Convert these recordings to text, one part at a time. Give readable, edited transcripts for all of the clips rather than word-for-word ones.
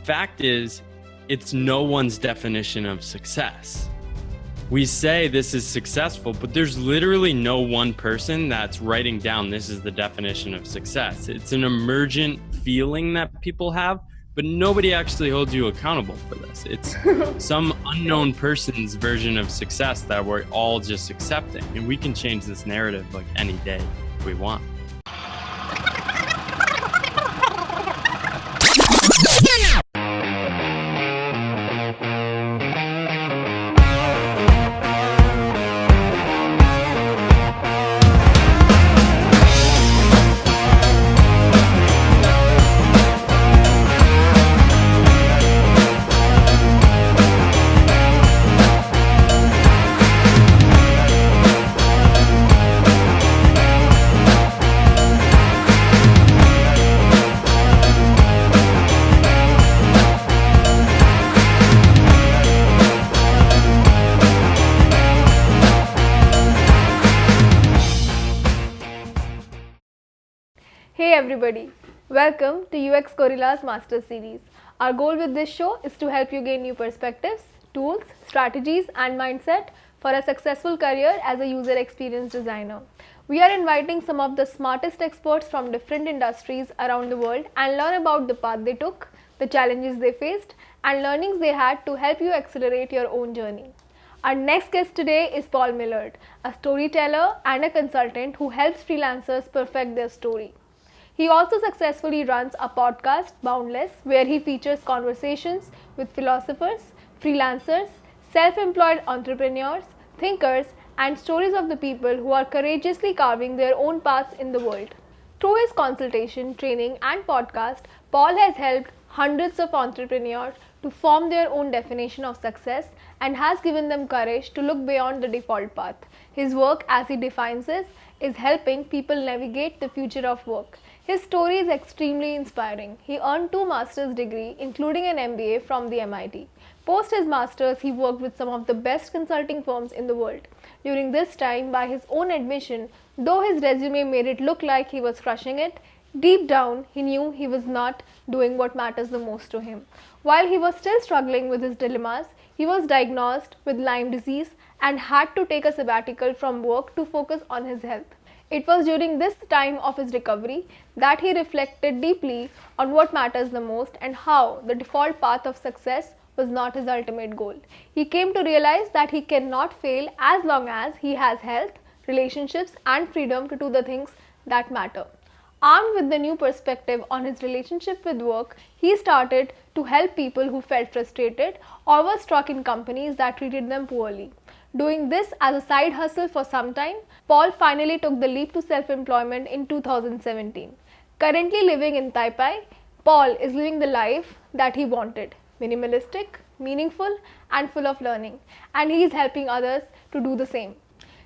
fact is, it's no one's definition of success. We say this is successful, but there's literally no one person that's writing down this is the definition of success. It's an emergent feeling that people have, but nobody actually holds you accountable for this. It's some unknown person's version of success that we're all just accepting. And we can change this narrative like any day if we want. Hey everybody, welcome to UX Gorilla's Master Series. Our goal with this show is to help you gain new perspectives, tools, strategies and mindset for a successful career as a user experience designer. We are inviting some of the smartest experts from different industries around the world and learn about the path they took, the challenges they faced and learnings they had to help you accelerate your own journey. Our next guest today is Paul Millard, a storyteller and a consultant who helps freelancers perfect their story. He also successfully runs a podcast, Boundless, where he features conversations with philosophers, freelancers, self-employed entrepreneurs, thinkers, and stories of the people who are courageously carving their own paths in the world. Through his consultation, training, and podcast, Paul has helped hundreds of entrepreneurs to form their own definition of success and has given them courage to look beyond the default path. His work, as he defines it, is helping people navigate the future of work. His story is extremely inspiring. He earned 2 master's degrees, including an MBA from the MIT. Post his master's, he worked with some of the best consulting firms in the world. During this time, by his own admission, though his resume made it look like he was crushing it, deep down he knew he was not doing what matters the most to him. While he was still struggling with his dilemmas, he was diagnosed with Lyme disease and had to take a sabbatical from work to focus on his health. It was during this time of his recovery that he reflected deeply on what matters the most and how the default path of success was not his ultimate goal. He came to realize that he cannot fail as long as he has health, relationships, and freedom to do the things that matter. Armed with the new perspective on his relationship with work, he started to help people who felt frustrated or were stuck in companies that treated them poorly. Doing this as a side hustle for some time, Paul finally took the leap to self-employment in 2017. Currently living in Taipei, Paul is living the life that he wanted: minimalistic, meaningful, and full of learning, and he is helping others to do the same.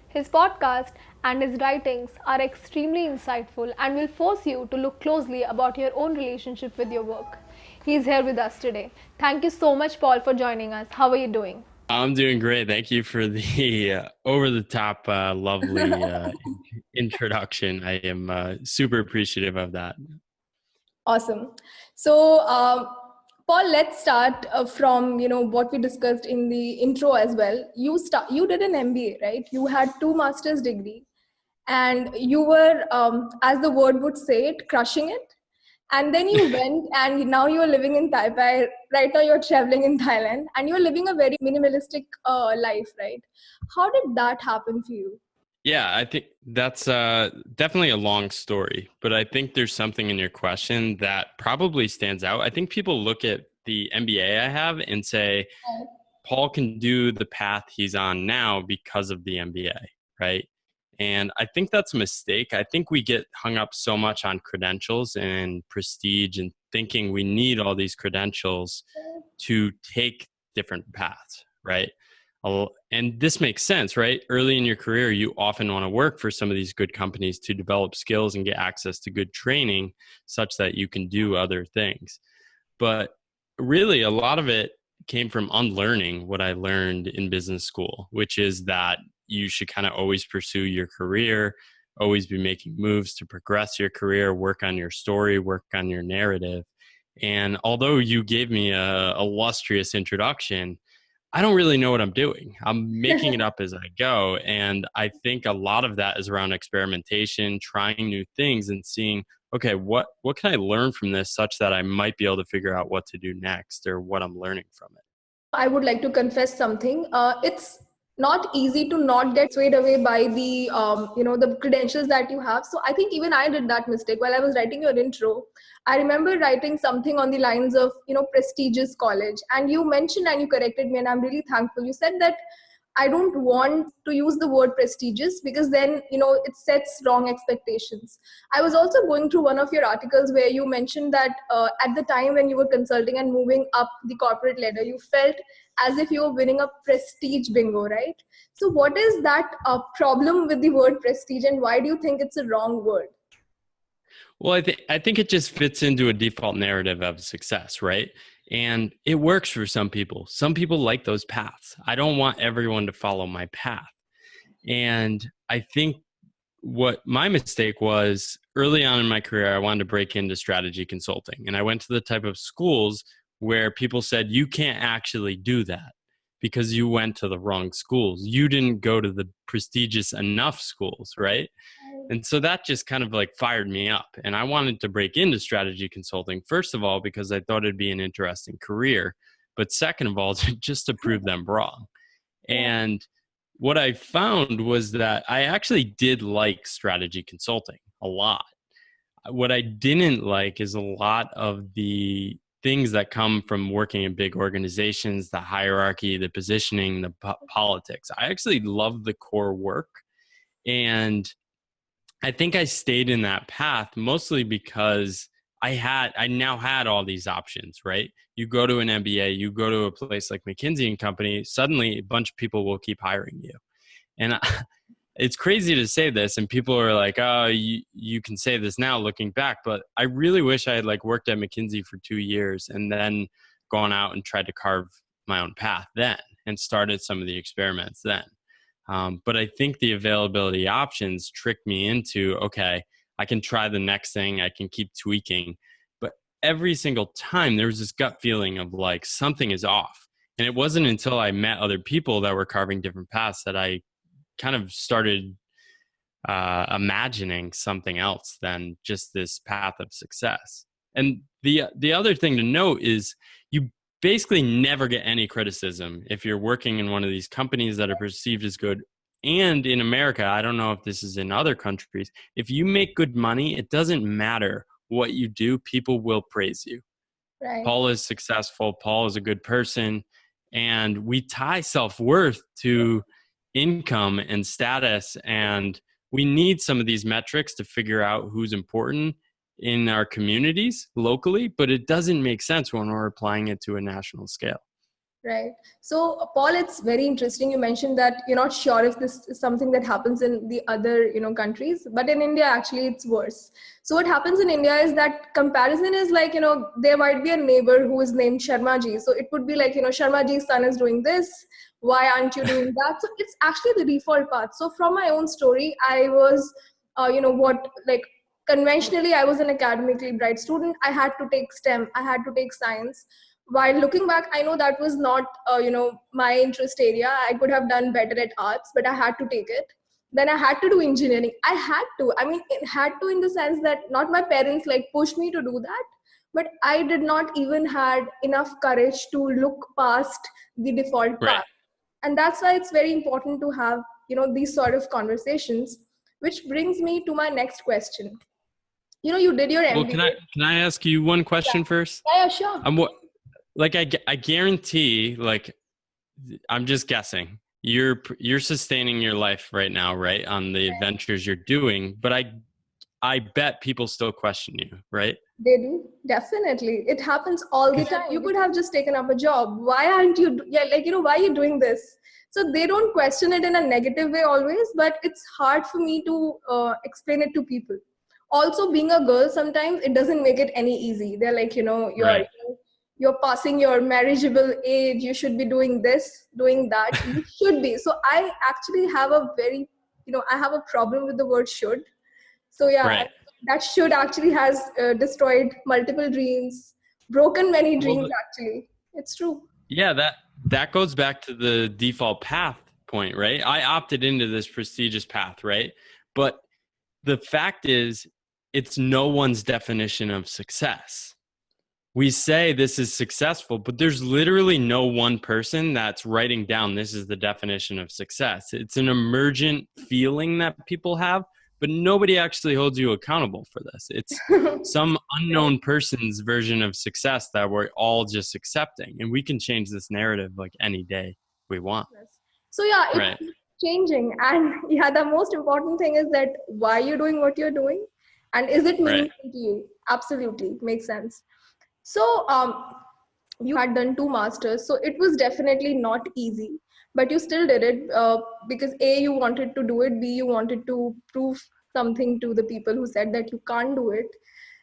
His podcast and his writings are extremely insightful and will force you to look closely about your own relationship with your work. He is here with us today. Thank you so much, Paul, for joining us. How are you doing? I'm doing great. Thank you for the over-the-top, lovely introduction. I am super appreciative of that. Awesome. So, Paul, let's start from what we discussed in the intro as well. You did an MBA, right? You had 2 master's degree, and you were, as the word would say it, crushing it. And then you went and now you're living in Taipei. Right now you're traveling in Thailand and you're living a very minimalistic life, right? How did that happen for you? Yeah, I think that's definitely a long story, but I think there's something in your question that probably stands out. I think people look at the MBA I have and say, Paul can do the path he's on now because of the MBA, right? And I think that's a mistake. I think we get hung up so much on credentials and prestige and thinking we need all these credentials to take different paths, right? And this makes sense, right? Early in your career, you often want to work for some of these good companies to develop skills and get access to good training such that you can do other things. But really, a lot of it came from unlearning what I learned in business school, which is that you should kind of always pursue your career, always be making moves to progress your career, work on your story, work on your narrative. And although you gave me a illustrious introduction, I don't really know what I'm doing. I'm making it up as I go. And I think a lot of that is around experimentation, trying new things and seeing, okay, what can I learn from this such that I might be able to figure out what to do next or what I'm learning from it. I would like to confess something. It's not easy to not get swayed away by the the credentials that you have. So I think even I did that mistake while I was writing your intro. I remember writing something on the lines of prestigious college, and you mentioned and you corrected me, and I'm really thankful. You said that I don't want to use the word prestigious because then it sets wrong expectations. I was also going through one of your articles where you mentioned that at the time when you were consulting and moving up the corporate ladder, you felt as if you were winning a prestige bingo, right? So what is that problem with the word prestige, and why do you think it's a wrong word? Well, I think it just fits into a default narrative of success, right? And it works for some people. Some people like those paths. I don't want everyone to follow my path. And I think what my mistake was early on in my career, I wanted to break into strategy consulting. And I went to the type of schools where people said, you can't actually do that because you went to the wrong schools. You didn't go to the prestigious enough schools, right? And so that just kind of like fired me up. And I wanted to break into strategy consulting, first of all, because I thought it'd be an interesting career. But second of all, just to prove them wrong. And what I found was that I actually did like strategy consulting a lot. What I didn't like is a lot of the things that come from working in big organizations, the hierarchy, the positioning, the politics. I actually love the core work. And I think I stayed in that path mostly because I now had all these options, right? You go to an MBA, you go to a place like McKinsey and Company, suddenly a bunch of people will keep hiring you. And it's crazy to say this, and people are like, oh, you can say this now looking back, but I really wish I had like worked at McKinsey for 2 years and then gone out and tried to carve my own path then and started some of the experiments then. But I think the availability options tricked me into, okay, I can try the next thing, I can keep tweaking. But every single time there was this gut feeling of like something is off. And it wasn't until I met other people that were carving different paths that I kind of started imagining something else than just this path of success. And the other thing to note is you basically never get any criticism if you're working in one of these companies that are perceived as good. And in America, I don't know if this is in other countries, if you make good money, it doesn't matter what you do, people will praise you. Right. Paul is successful, Paul is a good person, and we tie self-worth to income and status, and we need some of these metrics to figure out who's important in our communities locally, but it doesn't make sense when we're applying it to a national scale. Right. So, Paul, it's very interesting. You mentioned that you're not sure if this is something that happens in the other, countries, but in India, actually, it's worse. So what happens in India is that comparison is like, there might be a neighbor who is named Sharma ji. So it would be like, Sharma ji's son is doing this. Why aren't you doing that? So it's actually the default path. So from my own story, I was, conventionally, I was an academically bright student. I had to take STEM. I had to take science. While looking back, I know that was not, my interest area. I could have done better at arts, but I had to take it. Then I had to do engineering. I had to. I mean, it had to in the sense that not my parents like pushed me to do that, but I did not even had enough courage to look past the default Right. path. And that's why it's very important to have, these sort of conversations, which brings me to my next question. You did your MBA. Well, can I ask you one question first? Yeah, sure. I guarantee, like, I'm just guessing, you're sustaining your life right now, right, on the ventures you're doing, but I bet people still question you, right? They do, definitely. It happens all the time. You could have just taken up a job. Why aren't you? Why are you doing this? So they don't question it in a negative way always, but it's hard for me to explain it to people. Also, being a girl, sometimes it doesn't make it any easy. They're like, Right. you're passing your marriageable age. You should be doing this, doing that. You should be. So I actually have a very, I have a problem with the word should. So yeah, Right. that should actually has destroyed multiple dreams, broken many Well, dreams actually. It's true. yeah, that goes back to the default path point, right? I opted into this prestigious path, right? But the fact is, it's no one's definition of success. We say this is successful, but there's literally no one person that's writing down this is the definition of success. It's an emergent feeling that people have, but nobody actually holds you accountable for this. It's some unknown person's version of success that we're all just accepting. And we can change this narrative like any day we want. So yeah, Right. it's changing. And yeah, the most important thing is that why you're doing what you're doing and is it meaningful to you? Absolutely. Makes sense. So you had done 2 masters, so it was definitely not easy, but you still did it because A, you wanted to do it, B, you wanted to prove something to the people who said that you can't do it.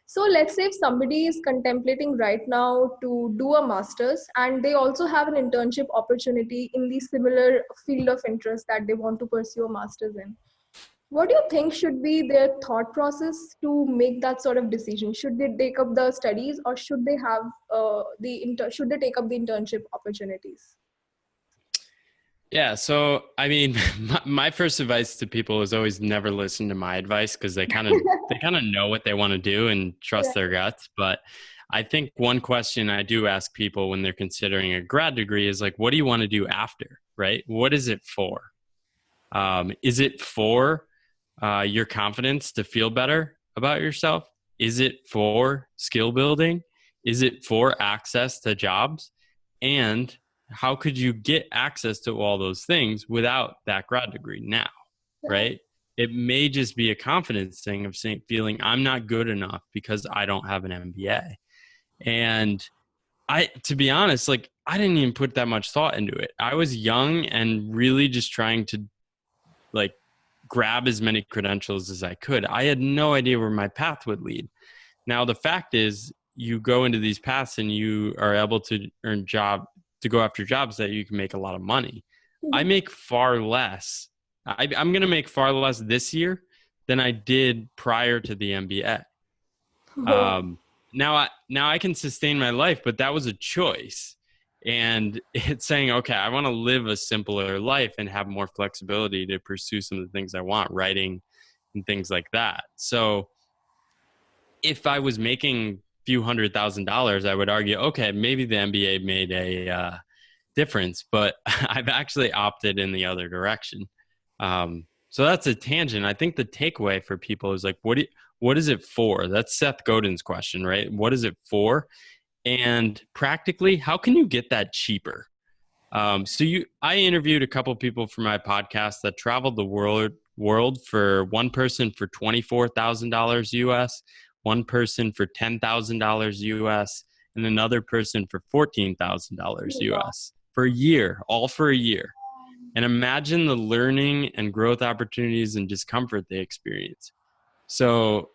So let's say if somebody is contemplating right now to do a master's and they also have an internship opportunity in the similar field of interest that they want to pursue a master's in. What do you think should be their thought process to make that sort of decision? Should they take up the studies or should they have should they take up the internship opportunities? Yeah. So, I mean, my first advice to people is always never listen to my advice because they kind of know what they want to do and trust their guts. But I think one question I do ask people when they're considering a grad degree is like, what do you want to do after, right? What is it for? Is it for your confidence to feel better about yourself? Is it for skill building? Is it for access to jobs? And how could you get access to all those things without that grad degree now, right? It may just be a confidence thing of feeling I'm not good enough because I don't have an MBA. And to be honest, like I didn't even put that much thought into it. I was young and really just trying to like grab as many credentials as I could. I had no idea where my path would lead. Now, the fact is you go into these paths and you are able to to go after jobs that you can make a lot of money. I make far less. I'm going to make far less this year than I did prior to the MBA. Now I can sustain my life, but that was a choice. And it's saying, okay, I want to live a simpler life and have more flexibility to pursue some of the things I want, writing and things like that. So if I was making a few $100,000, I would argue, okay, maybe the MBA made a difference, but I've actually opted in the other direction. So that's a tangent. I think the takeaway for people is like, what is it for? That's Seth Godin's question, right? What is it for? And practically, how can you get that cheaper? I interviewed a couple people for my podcast that traveled the world for one person for $24,000 US, one person for $10,000 US, and another person for $14,000 US for a year, all for a year. And imagine the learning and growth opportunities and discomfort they experience. So,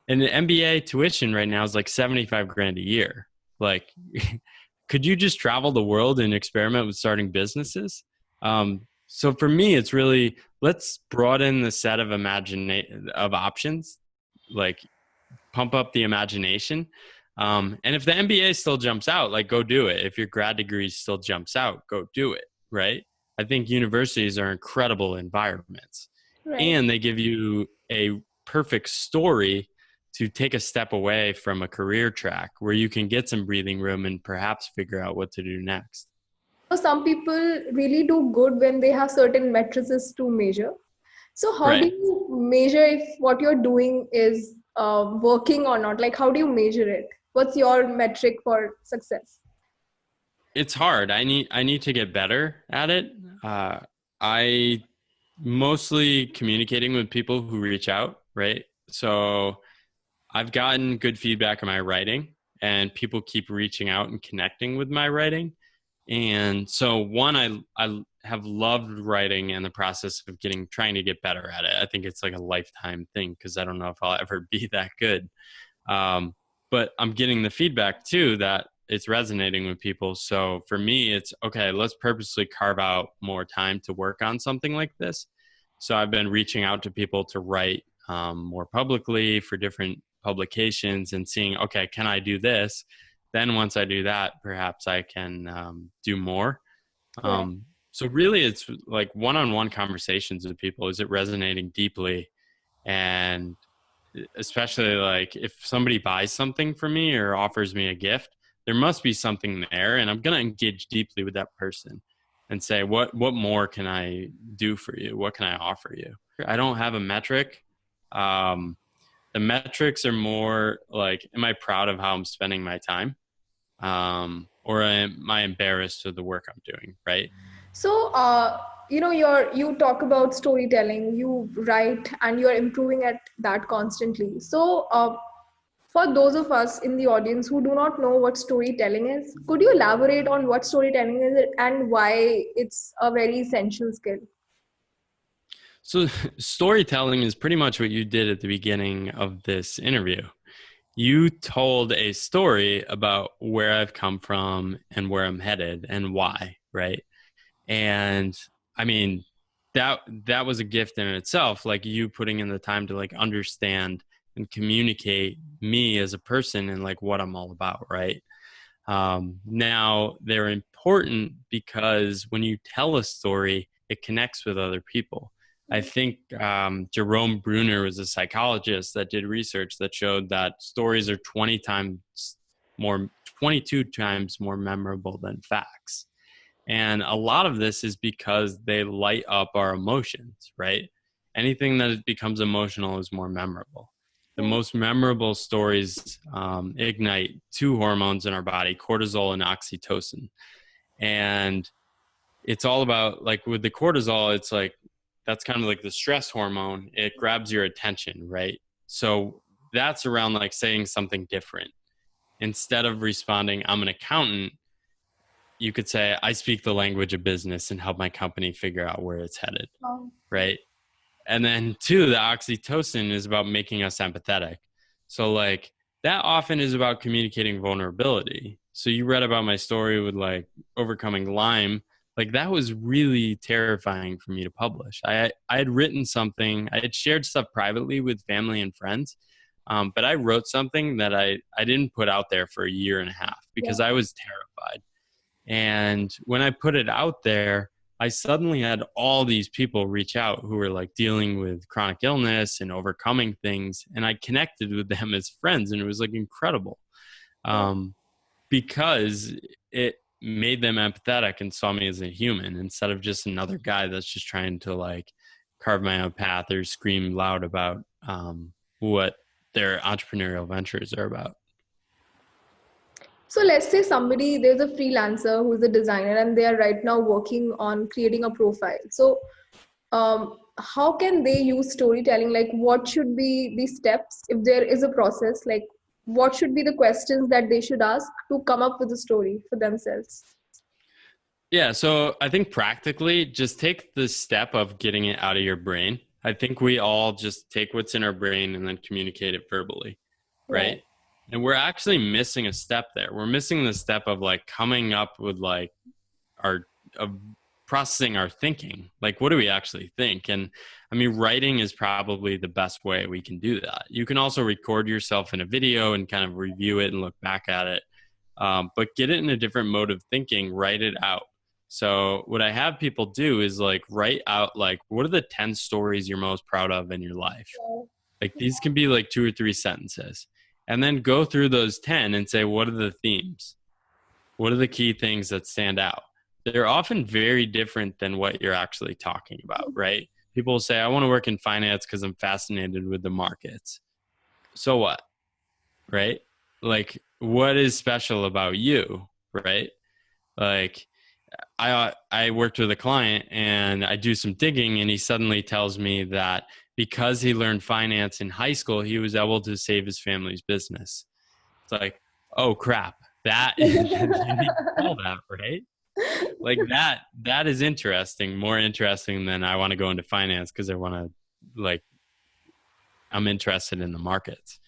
and the MBA tuition right now is like 75 grand a year. Like, could you just travel the world and experiment with starting businesses? So for me, it's really, let's broaden the set of of options, like pump up the imagination. And if the MBA still jumps out, like go do it. If your grad degree still jumps out, go do it. Right. I think universities are incredible environments, and they give you a perfect story to take a step away from a career track where you can get some breathing room and perhaps figure out what to do next. So some people really do good when they have certain matrices to measure. So how do you measure if what you're doing is working or not? Like, how do you measure it? What's your metric for success? It's hard. I need to get better at it. I mostly communicating with people who reach out, right? So I've gotten good feedback on my writing, and people keep reaching out and connecting with my writing. And so one, I have loved writing and the process of trying to get better at it. I think it's like a lifetime thing because I don't know if I'll ever be that good. But I'm getting the feedback too that it's resonating with people. So for me, it's okay, let's purposely carve out more time to work on something like this. So I've been reaching out to people to write more publicly for different publications and seeing, okay, can I do this? Then once I do that, perhaps I can do more. Right. So really it's like one-on-one conversations with people. Is it resonating deeply? And especially like if somebody buys something from me or offers me a gift, there must be something there, and I'm going to engage deeply with that person and say, what more can I do for you? What can I offer you? I don't have a metric. The metrics are more like, am I proud of how I'm spending my time? Or am I embarrassed of the work I'm doing? Right. So, you talk about storytelling, you write, and you're improving at that constantly. So, for those of us in the audience who do not know what storytelling is, could you elaborate on what storytelling is and why it's a very essential skill? So storytelling is pretty much what you did at the beginning of this interview. You told a story about where I've come from and where I'm headed and why, right? And I mean, that was a gift in itself, like you putting in the time to like understand and communicate me as a person and like what I'm all about, right? Now they're important because when you tell a story, it connects with other people. I think Jerome Bruner was a psychologist that did research that showed that stories are 22 times more memorable than facts. And a lot of this is because they light up our emotions, right? Anything that becomes emotional is more memorable. The most memorable stories ignite two hormones in our body, cortisol and oxytocin. And it's all about, like with the cortisol, it's like, that's kind of like the stress hormone. It grabs your attention, right? So that's around like saying something different. Instead of responding, I'm an accountant, you could say, I speak the language of business and help my company figure out where it's headed, right? And then two, the oxytocin is about making us empathetic. So like that often is about communicating vulnerability. So you read about my story with like overcoming Lyme. Like that was really terrifying for me to publish. I had written something, I had shared stuff privately with family and friends, but I wrote something that I didn't put out there for a year and a half because I was terrified. And when I put it out there, I suddenly had all these people reach out who were like dealing with chronic illness and overcoming things. And I connected with them as friends, and it was like incredible because it made them empathetic and saw me as a human instead of just another guy that's just trying to like carve my own path or scream loud about what their entrepreneurial ventures are about. So let's say there's a freelancer who's a designer and they are right now working on creating a profile. So how can they use storytelling? Like what should be the steps if there is a process? Like what should be the questions that they should ask to come up with a story for themselves? Yeah, so I think practically just take the step of getting it out of your brain. I think we all just take what's in our brain and then communicate it verbally, right? And we're actually missing a step there. We're missing the step of like coming up with like of processing our thinking. Like, what do we actually think? And I mean, writing is probably the best way we can do that. You can also record yourself in a video and kind of review it and look back at it. But get it in a different mode of thinking, write it out. So what I have people do is like write out like, what are the 10 stories you're most proud of in your life? Like these can be like 2 or 3 sentences. And then go through those 10 and say, what are the themes? What are the key things that stand out? They're often very different than what you're actually talking about, right? People will say, I want to work in finance because I'm fascinated with the markets. So what? Right? Like, what is special about you? Right? Like, I worked with a client and I do some digging, and he suddenly tells me that because he learned finance in high school, he was able to save his family's business. It's like, oh crap, that you need to tell that, right? Like that is interesting, more interesting than I want to go into finance because I want to like, I'm interested in the markets.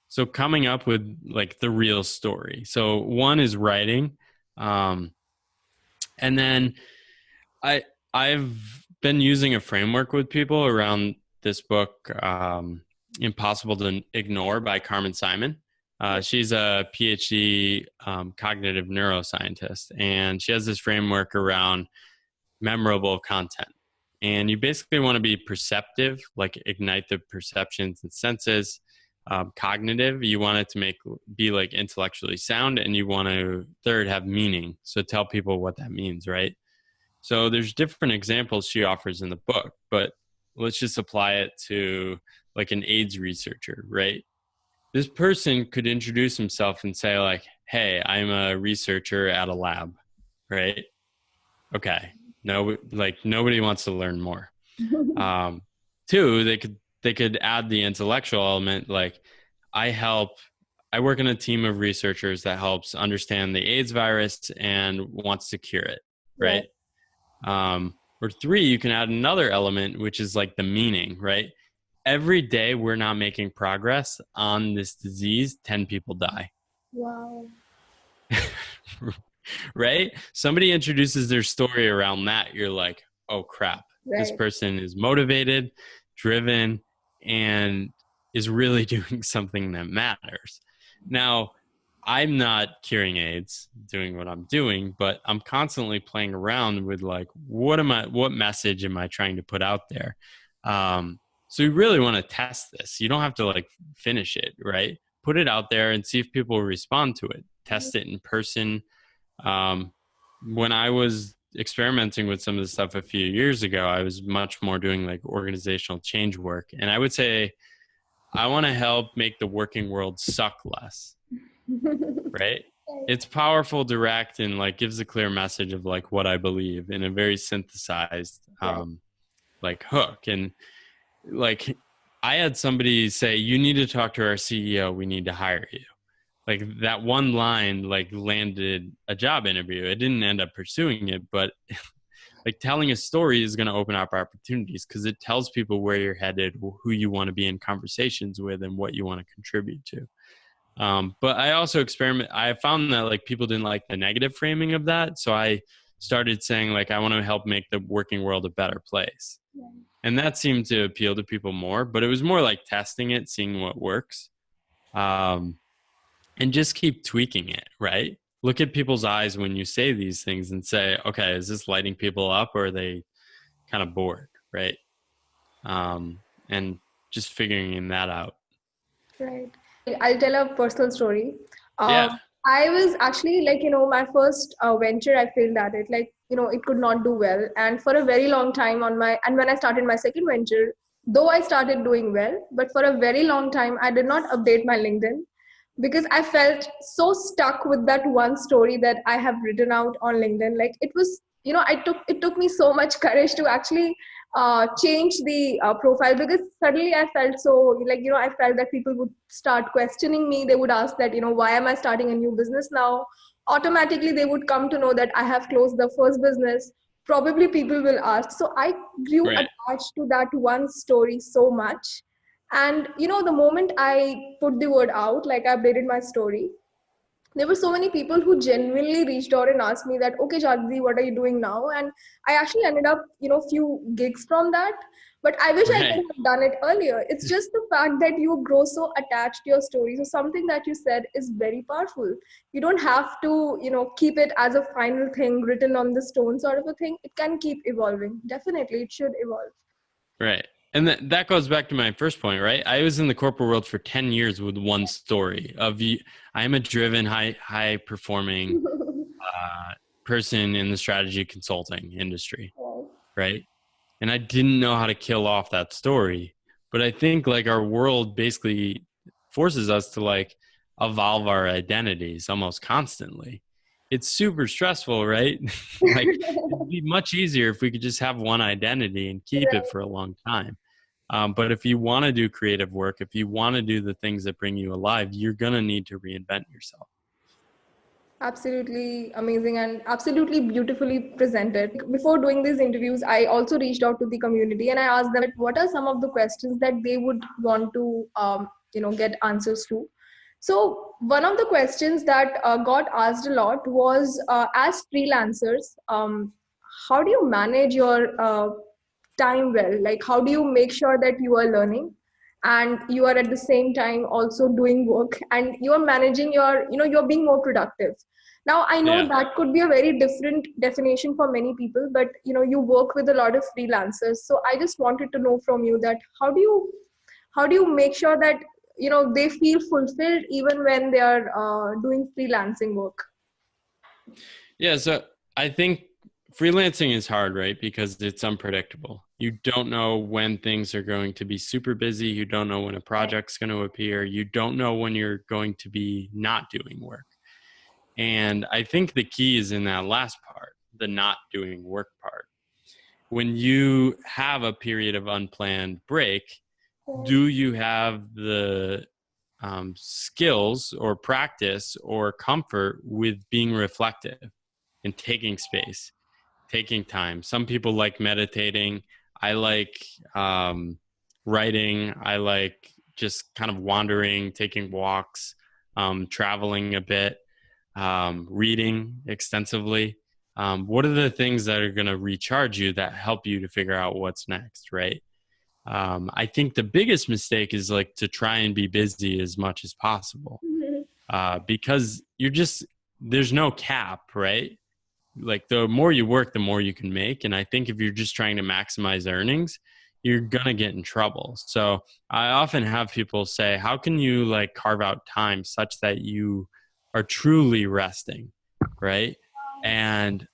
So coming up with like the real story. So one is writing. And then I've been using a framework with people around this book Impossible to Ignore by Carmen Simon. She's a PhD cognitive neuroscientist, and she has this framework around memorable content. And you basically want to be perceptive, like ignite the perceptions and senses. Cognitive, you want it to be like intellectually sound, and you want to third have meaning. So tell people what that means, right? So there's different examples she offers in the book, but let's just apply it to like an AIDS researcher, right? This person could introduce himself and say like, hey, I'm a researcher at a lab, right? Okay. No, like nobody wants to learn more. Two, they could add the intellectual element, like I work in a team of researchers that helps understand the AIDS virus and wants to cure it, right? Or three, you can add another element, which is like the meaning, right? Every day we're not making progress on this disease, 10 people die. Wow. Right? Somebody introduces their story around that. You're like, oh crap, this person is motivated, driven, and is really doing something that matters. Now, I'm not curing AIDS, doing what I'm doing, but I'm constantly playing around with like, what message am I trying to put out there? So you really want to test this. You don't have to like finish it, right? Put it out there and see if people respond to it. Test it in person. When I was experimenting with some of the stuff a few years ago, I was much more doing like organizational change work. And I would say, I want to help make the working world suck less. Right? It's powerful, direct, and like gives a clear message of like what I believe in a very synthesized like hook. And like I had somebody say, you need to talk to our CEO, we need to hire you. Like that one line like landed a job interview. I didn't end up pursuing it, but like telling a story is going to open up opportunities because it tells people where you're headed, who you want to be in conversations with, and what you want to contribute to. But I also I found that like people didn't like the negative framing of that. So I started saying like, I want to help make the working world a better place. Yeah. And that seemed to appeal to people more, but it was more like testing it, seeing what works. And just keep tweaking it, right? Look at people's eyes when you say these things and say, okay, is this lighting people up or are they kind of bored, right? And just figuring that out. Right. I'll tell a personal story. Yeah. I was actually like, my first venture, I failed at it. Like, it could not do well. And for a very long time and when I started my second venture, though I started doing well, but for a very long time, I did not update my LinkedIn because I felt so stuck with that one story that I have written out on LinkedIn. Like it was, it took me so much courage to actually change the profile because suddenly I felt so like, I felt that people would start questioning me. They would ask that, why am I starting a new business now? Automatically, they would come to know that I have closed the first business. Probably people will ask. So I grew attached to that one story so much. And, the moment I put the word out, like I updated my story, there were so many people who genuinely reached out and asked me that, okay, Jagdi, what are you doing now? And I actually ended up, few gigs from that. But I wish I could have done it earlier. It's just the fact that you grow so attached to your story. So something that you said is very powerful. You don't have to, keep it as a final thing written on the stone sort of a thing. It can keep evolving. Definitely, it should evolve. Right. And that goes back to my first point, right? I was in the corporate world for 10 years with one story of I am a driven, high performing person in the strategy consulting industry, right? And I didn't know how to kill off that story. But I think like our world basically forces us to like evolve our identities almost constantly. It's super stressful, right? Like it'd be much easier if we could just have one identity and keep it for a long time. But if you want to do creative work, if you want to do the things that bring you alive, you're going to need to reinvent yourself. Absolutely amazing and absolutely beautifully presented. Before doing these interviews, I also reached out to the community and I asked them what are some of the questions that they would want to, get answers to. So one of the questions that got asked a lot was, as freelancers, how do you manage your time well? Like, how do you make sure that you are learning? and you are at the same time also doing work, and you're managing your, you're being more productive. Now I know Yeah. that could be a very different definition for many people, but you work with a lot of freelancers, so I just wanted to know from you that how do you make sure that they feel fulfilled even when they are doing freelancing work? Yeah. So I think freelancing is hard, right? Because it's unpredictable. You don't know when things are going to be super busy. You don't know when a project's going to appear. You don't know when you're going to be not doing work. And I think the key is in that last part, the not doing work part. When you have a period of unplanned break, do you have the skills or practice or comfort with being reflective and taking space, taking time? Some people like meditating. I like writing. I like just kind of wandering, taking walks, traveling a bit, reading extensively. What are the things that are going to recharge you that help you to figure out what's next, right? I think the biggest mistake is like to try and be busy as much as possible, because there's no cap, right? Like the more you work, the more you can make. And I think if you're just trying to maximize earnings, you're going to get in trouble. So I often have people say, how can you like carve out time such that you are truly resting, right? And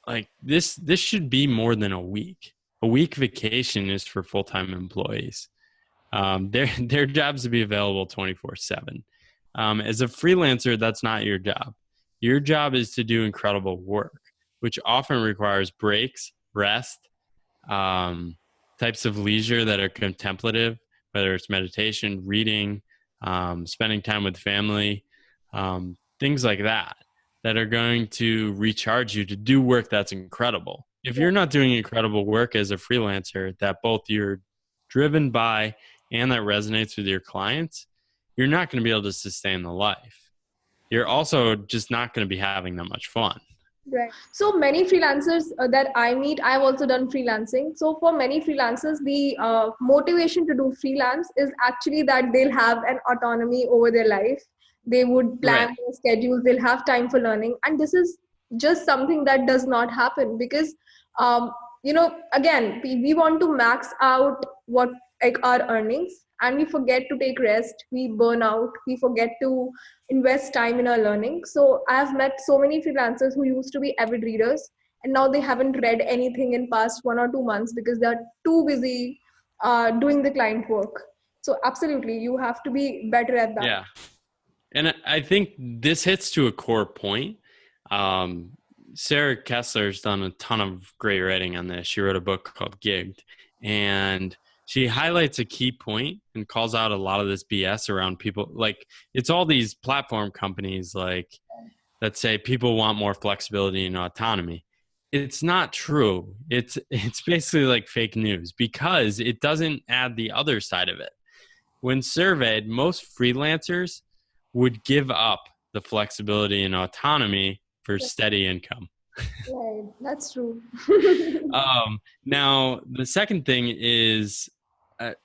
like this should be more than a week. A week vacation is for full-time employees. Their jobs to be available 24/7. As a freelancer, that's not your job. Your job is to do incredible work, which often requires breaks, rest, types of leisure that are contemplative, whether it's meditation, reading, spending time with family, things like that, that are going to recharge you to do work that's incredible. If you're not doing incredible work as a freelancer that both you're driven by and that resonates with your clients, you're not going to be able to sustain the life. You're also just not going to be having that much fun. Right. So many freelancers that I meet, I've also done freelancing. So for many freelancers, the motivation to do freelance is actually that they'll have an autonomy over their life. They would plan Right. their schedules, they'll have time for learning. And this is just something that does not happen because, again, we want to max out what like our earnings, and we forget to take rest, we burn out, we forget to invest time in our learning. So I've met so many freelancers who used to be avid readers, and now they haven't read anything in past 1 or 2 months because they're too busy doing the client work. So absolutely, you have to be better at that. Yeah. And I think this hits to a core point. Sarah Kessler's done a ton of great writing on this. She wrote a book called Gigged, and she highlights a key point and calls out a lot of this BS around people. Like it's all these platform companies like that say people want more flexibility and autonomy. It's not true. It's basically like fake news because it doesn't add the other side of it. When surveyed, most freelancers would give up the flexibility and autonomy for steady income. Right, that's true. Now, the second thing is,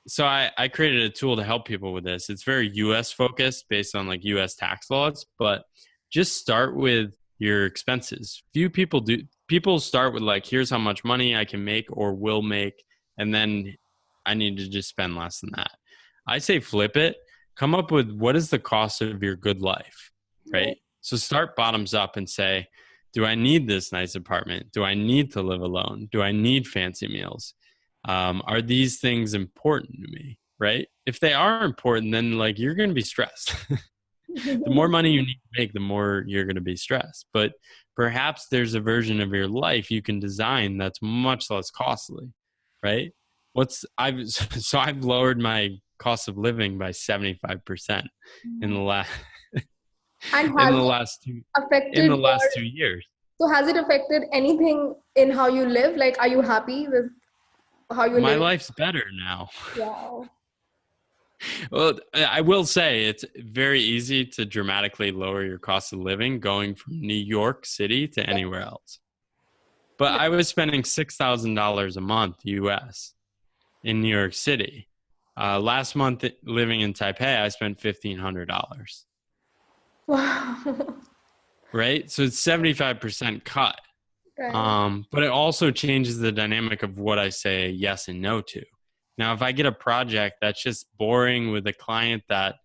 so I created a tool to help people with this. It's very US focused based on like US tax laws, but just start with your expenses. Few people do. People start with like, here's how much money I can make or will make, and then I need to just spend less than that. I say flip it. Come up with what is the cost of your good life, right? So start bottoms up and say, do I need this nice apartment? Do I need to live alone? Do I need fancy meals? Are these things important to me, right? If they are important, then like you're going to be stressed. The more money you need to make, the more you're going to be stressed. But perhaps there's a version of your life you can design that's much less costly, right? I've lowered my cost of living by 75% in the last And in has the it last two in affected the your, last 2 years. so has it affected anything in how you live? Like, are you happy with how you My live? life's better now. Wow. Well, I will say it's very easy to dramatically lower your cost of living going from New York City to anywhere else. But I was spending $6,000 a month US in New York City. Last month living in Taipei, I spent $1,500. Wow. Right? So it's 75% cut. Right. But it also changes the dynamic of what I say yes and no to. Now, if I get a project that's just boring with a client that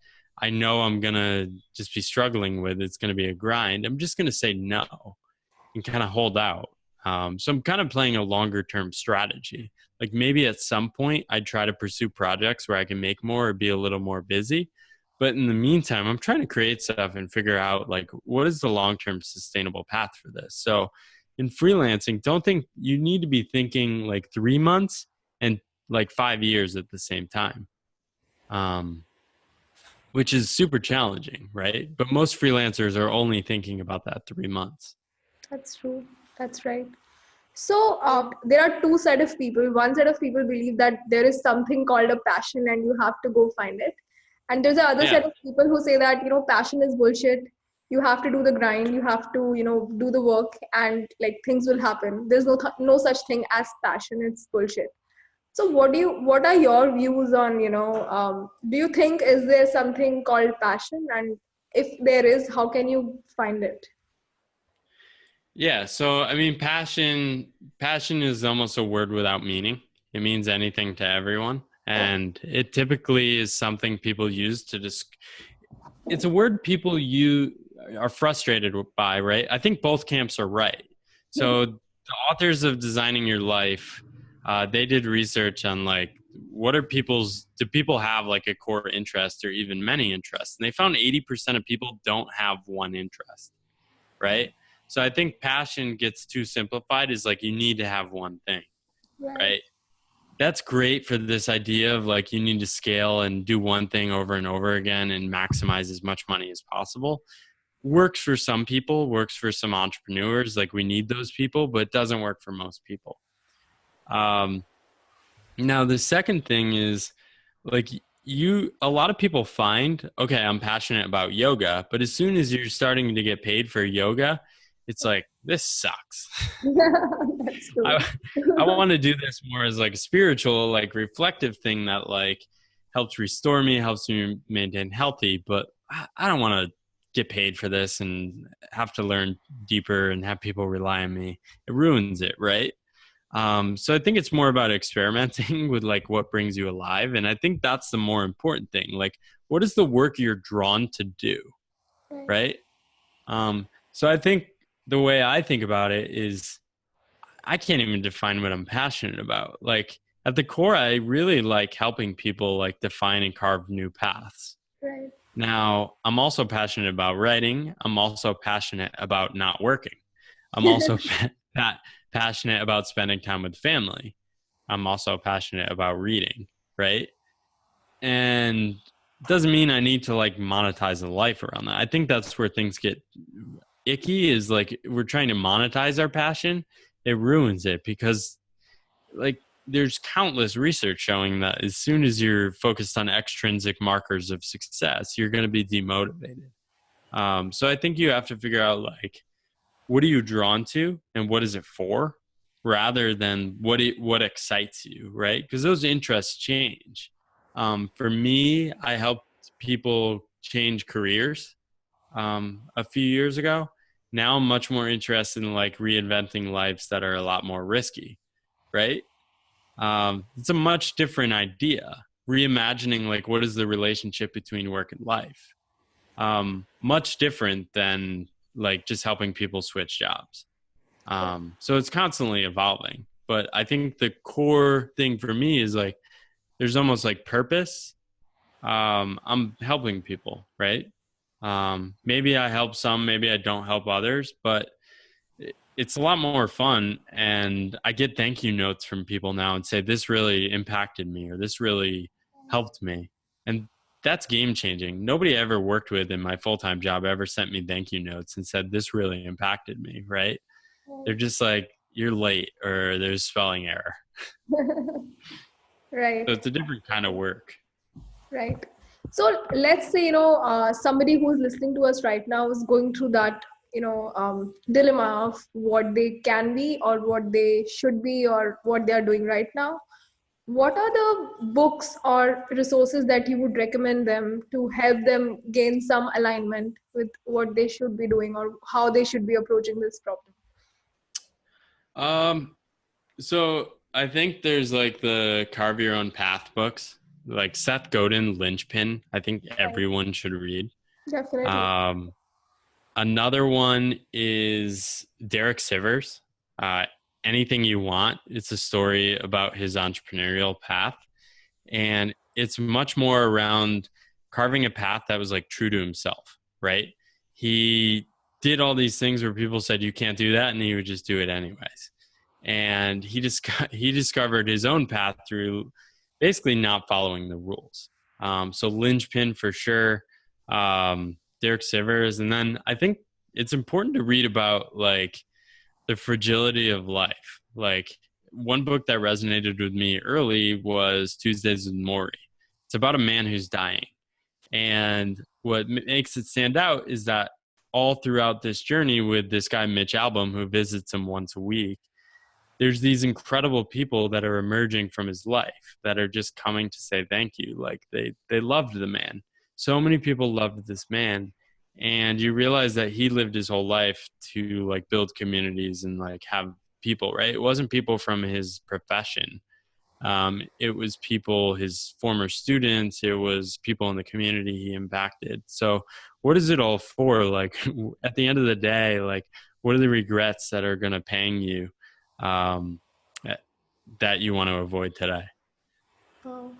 I know I'm going to just be struggling with, it's going to be a grind, I'm just going to say no and kind of hold out. So I'm kind of playing a longer term strategy. Like maybe at some point I'd try to pursue projects where I can make more or be a little more busy. But in the meantime, I'm trying to create stuff and figure out like what is the long term sustainable path for this. So in freelancing, don't think you need to be thinking like 3 months and like 5 years at the same time, which is super challenging, right? But most freelancers are only thinking about that 3 months. That's true. That's right. So there are two set of people. One set of people believe that there is something called a passion and you have to go find it. And there's the other Yeah. set of people who say that, passion is bullshit. You have to do the grind. You have to, do the work and like things will happen. There's no such thing as passion. It's bullshit. So what are your views on, do you think is there something called passion? And if there is, how can you find it? Yeah. So, I mean, passion is almost a word without meaning. It means anything to everyone. And it typically is something people use to just, it's a word people you are frustrated by, right? I think both camps are right. So the authors of Designing Your Life, they did research on like, do people have like a core interest or even many interests? And they found 80% of people don't have one interest, right? So I think passion gets too simplified is like you need to have one thing, right? That's great for this idea of like you need to scale and do one thing over and over again and maximize as much money as possible. Works for some people, works for some entrepreneurs. Like we need those people, but it doesn't work for most people. Now the second thing is like a lot of people find, okay, I'm passionate about yoga, but as soon as you're starting to get paid for yoga, it's like, this sucks. That's true. I want to do this more as like a spiritual, like reflective thing that like helps restore me, helps me maintain healthy, but I don't want to get paid for this and have to learn deeper and have people rely on me. It ruins it, right? So I think it's more about experimenting with like what brings you alive. And I think that's the more important thing. Like, what is the work you're drawn to do? Right. So I think the way I think about it is I can't even define what I'm passionate about. Like at the core, I really like helping people like define and carve new paths. Right. Now, I'm also passionate about writing. I'm also passionate about not working. I'm also passionate about spending time with family. I'm also passionate about reading, right? And it doesn't mean I need to like monetize a life around that. I think that's where things get icky is like we're trying to monetize our passion. It ruins it because like there's countless research showing that as soon as you're focused on extrinsic markers of success, you're going to be demotivated. So I think you have to figure out like, what are you drawn to and what is it for rather than what excites you, right? Because those interests change. For me, I helped people change careers a few years ago. Now I'm much more interested in like reinventing lives that are a lot more risky, right? It's a much different idea. Reimagining like what is the relationship between work and life. Much different than like just helping people switch jobs. So it's constantly evolving. But I think the core thing for me is like there's almost like purpose. I'm helping people, right? Maybe I help some, maybe I don't help others, but it's a lot more fun. And I get thank you notes from people now and say, this really impacted me or this really helped me. And that's game changing. Nobody I ever worked with in my full-time job ever sent me thank you notes and said, this really impacted me, right? They're just like, you're late or there's spelling error. Right. So it's a different kind of work. Right. So let's say, somebody who's listening to us right now is going through that, dilemma of what they can be or what they should be or what they are doing right now. what are the books or resources that you would recommend them to help them gain some alignment with what they should be doing or how they should be approaching this problem? So I think there's like the Carve Your Own Path books, like Seth Godin, Linchpin. I think everyone should read. Definitely. Another one is Derek Sivers, Anything You Want. It's a story about his entrepreneurial path. And it's much more around carving a path that was like true to himself, right? He did all these things where people said, you can't do that. And he would just do it anyways. And he discovered his own path through basically not following the rules. So Linchpin for sure. Derek Sivers. And then I think it's important to read about like the fragility of life. Like one book that resonated with me early was Tuesdays with Morrie. It's about a man who's dying. And what makes it stand out is that all throughout this journey with this guy, Mitch Albom, who visits him once a week, there's these incredible people that are emerging from his life that are just coming to say thank you. Like they loved the man. So many people loved this man, and you realize that he lived his whole life to like build communities and like have people, right? It wasn't people from his profession. It was people, his former students, it was people in the community he impacted. So what is it all for? Like at the end of the day, like what are the regrets that are going to pang you that you want to avoid today? Oh,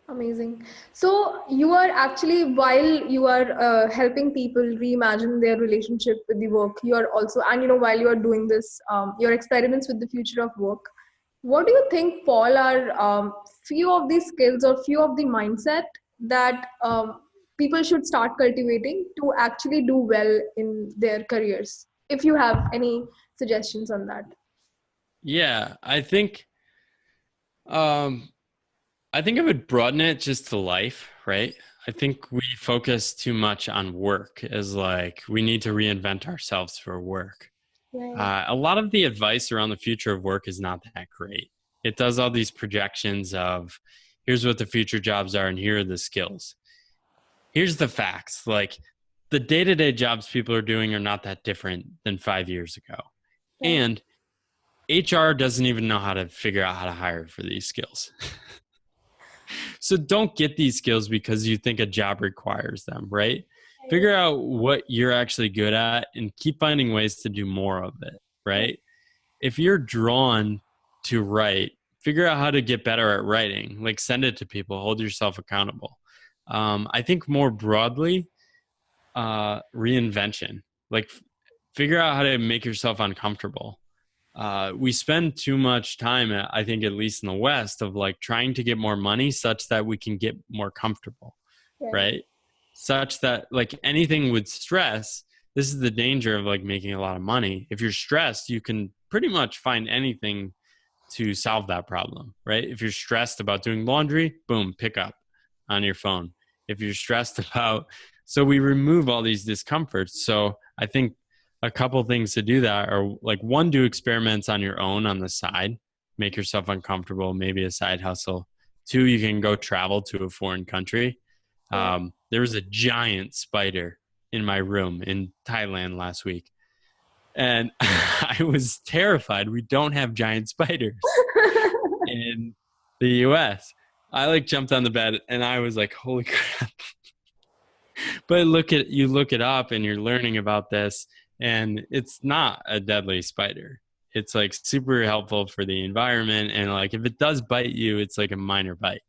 amazing. So you are actually, while you are helping people reimagine their relationship with the work, you are also, and while you are doing this, your experiments with the future of work, what do you think, Paul, are few of these skills or few of the mindset that people should start cultivating to actually do well in their careers? If you have any suggestions on that. Yeah, I think I would broaden it just to life, right? I think we focus too much on work as like we need to reinvent ourselves for work. Right. A lot of the advice around the future of work is not that great. It does all these projections of here's what the future jobs are and here are the skills. Here's the facts. Like the day-to-day jobs people are doing are not that different than 5 years ago. Right. And HR doesn't even know how to figure out how to hire for these skills. So don't get these skills because you think a job requires them, right? Figure out what you're actually good at and keep finding ways to do more of it, right? If you're drawn to write, figure out how to get better at writing. Like send it to people, hold yourself accountable. I think more broadly, reinvention. Like figure out how to make yourself uncomfortable. We spend too much time, I think, at least in the West, of like trying to get more money such that we can get more comfortable, right? Such that like anything with stress, this is the danger of like making a lot of money. If you're stressed, you can pretty much find anything to solve that problem, right? If you're stressed about doing laundry, boom, pick up on your phone. If you're stressed about, so we remove all these discomforts. So I think a couple things to do that are like one, do experiments on your own on the side, make yourself uncomfortable, maybe a side hustle. Two, you can go travel to a foreign country. There was a giant spider in my room in Thailand last week. And I was terrified. We don't have giant spiders in the US. I like jumped on the bed and I was like, holy crap. But you look it up and you're learning about this, and it's not a deadly spider. It's like super helpful for the environment. And like, if it does bite you, it's like a minor bite,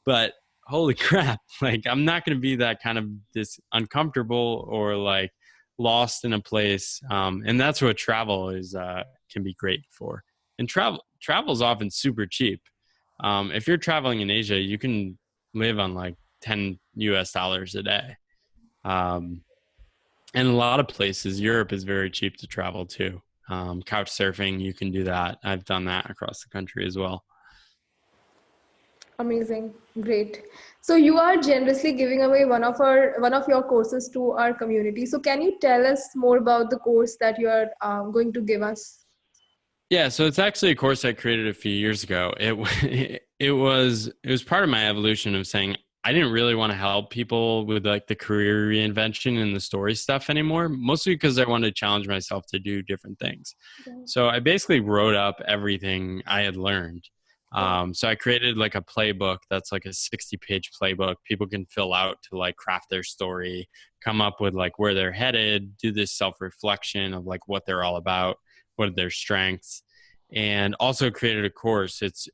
but holy crap, like I'm not going to be that kind of this uncomfortable or like lost in a place. And that's what travel is, can be great for. And travel is often super cheap. If you're traveling in Asia, you can live on like $10 a day. And a lot of places, Europe is very cheap to travel to. Couch surfing, you can do that. I've done that across the country as well. Amazing. Great. So you are generously giving away one of your courses to our community. So can you tell us more about the course that you are going to give us? Yeah, so it's actually a course I created a few years ago. It was part of my evolution of saying I didn't really want to help people with like the career reinvention and the story stuff anymore, mostly because I wanted to challenge myself to do different things. Right. So I basically wrote up everything I had learned. Wow. So I created like a playbook that's like a 60-page playbook people can fill out to like craft their story, come up with like where they're headed, do this self-reflection of like what they're all about, what are their strengths, and also created a course. It's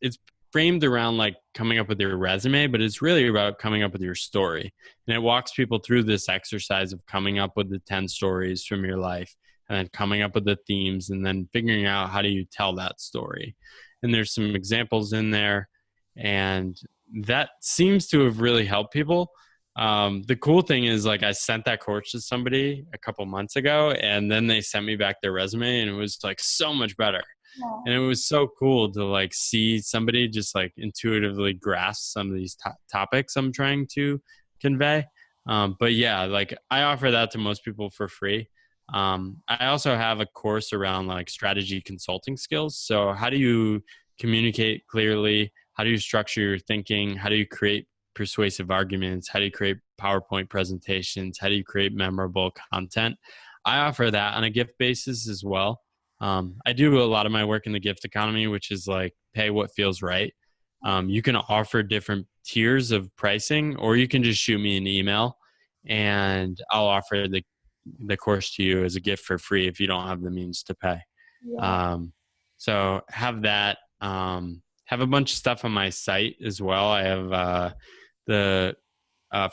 framed around like coming up with your resume, but it's really about coming up with your story. And it walks people through this exercise of coming up with the 10 stories from your life and then coming up with the themes and then figuring out how do you tell that story. And there's some examples in there, and that seems to have really helped people. The cool thing is like I sent that course to somebody a couple months ago, and then they sent me back their resume and it was like so much better. Wow. And it was so cool to like see somebody just like intuitively grasp some of these topics I'm trying to convey. But yeah, like I offer that to most people for free. I also have a course around like strategy consulting skills. So how do you communicate clearly? How do you structure your thinking? How do you create persuasive arguments? How do you create PowerPoint presentations? How do you create memorable content? I offer that on a gift basis as well. I do a lot of my work in the gift economy, which is like pay what feels right. You can offer different tiers of pricing, or you can just shoot me an email and I'll offer the course to you as a gift for free if you don't have the means to pay. Yeah. So have that. Have a bunch of stuff on my site as well. I have the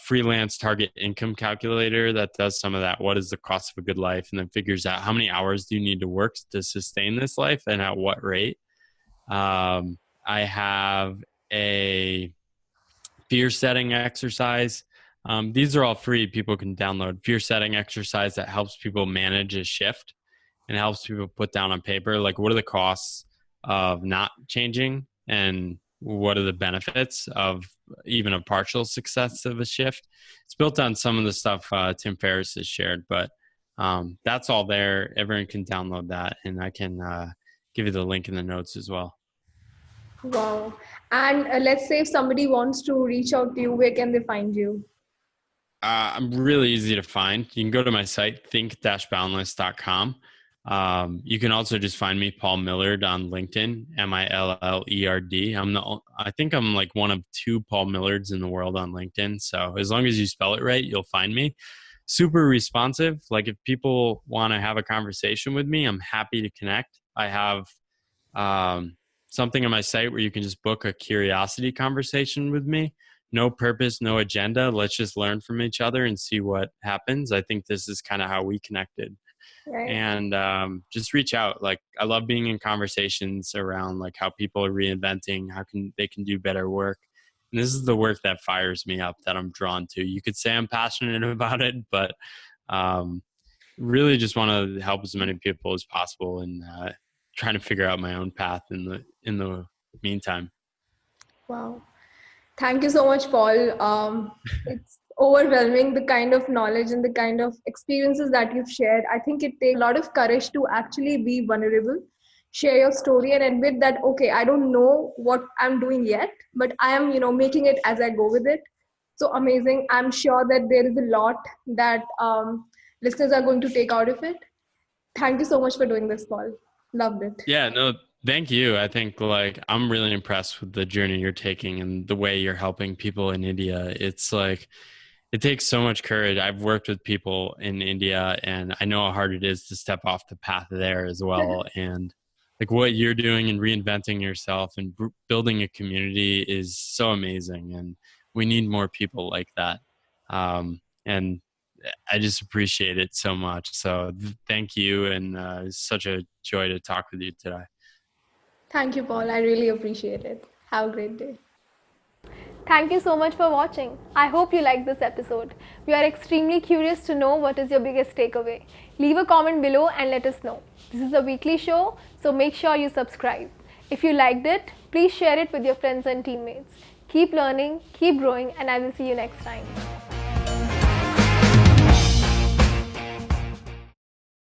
freelance target income calculator that does some of that. What is the cost of a good life? And then figures out how many hours do you need to work to sustain this life and at what rate. I have a fear setting exercise. These are all free. People can download fear setting exercise that helps people manage a shift and helps people put down on paper, like what are the costs of not changing and what are the benefits of even a partial success of a shift. It's built on some of the stuff Tim Ferriss has shared, but that's all there. Everyone can download that, and I can give you the link in the notes as well. Wow. And let's say if somebody wants to reach out to you, where can they find you? I'm really easy to find. You can go to my site, think-boundless.com. You can also just find me, Paul Millard, on LinkedIn, Millerd. I think I'm like one of 2 Paul Millards in the world on LinkedIn. So as long as you spell it right, you'll find me. Super responsive. Like if people want to have a conversation with me, I'm happy to connect. I have something on my site where you can just book a curiosity conversation with me. No purpose, no agenda. Let's just learn from each other and see what happens. I think this is kind of how we connected. Right. And just reach out. Like I love being in conversations around like how people are reinventing, how they can do better work. And this is the work that fires me up, that I'm drawn to. You could say I'm passionate about it, but really just want to help as many people as possible and trying to figure out my own path in the meantime. Wow. Thank you so much, Paul. It's overwhelming, the kind of knowledge and the kind of experiences that you've shared. I think it takes a lot of courage to actually be vulnerable, share your story and admit that, okay, I don't know what I'm doing yet, but I am, making it as I go with it. So amazing. I'm sure that there is a lot that listeners are going to take out of it. Thank you so much for doing this, Paul. Loved it. Yeah, no, thank you. I think like I'm really impressed with the journey you're taking and the way you're helping people in India. It's like it takes so much courage. I've worked with people in India and I know how hard it is to step off the path there as well. And like what you're doing and reinventing yourself and building a community is so amazing. And we need more people like that. And I just appreciate it so much. So thank you. And it's such a joy to talk with you today. Thank you, Paul. I really appreciate it. Have a great day. Thank you so much for watching. I hope you liked this episode. We are extremely curious to know what is your biggest takeaway. Leave a comment below and let us know. This is a weekly show, so make sure you subscribe. If you liked it, please share it with your friends and teammates. Keep learning, keep growing, and I will see you next time.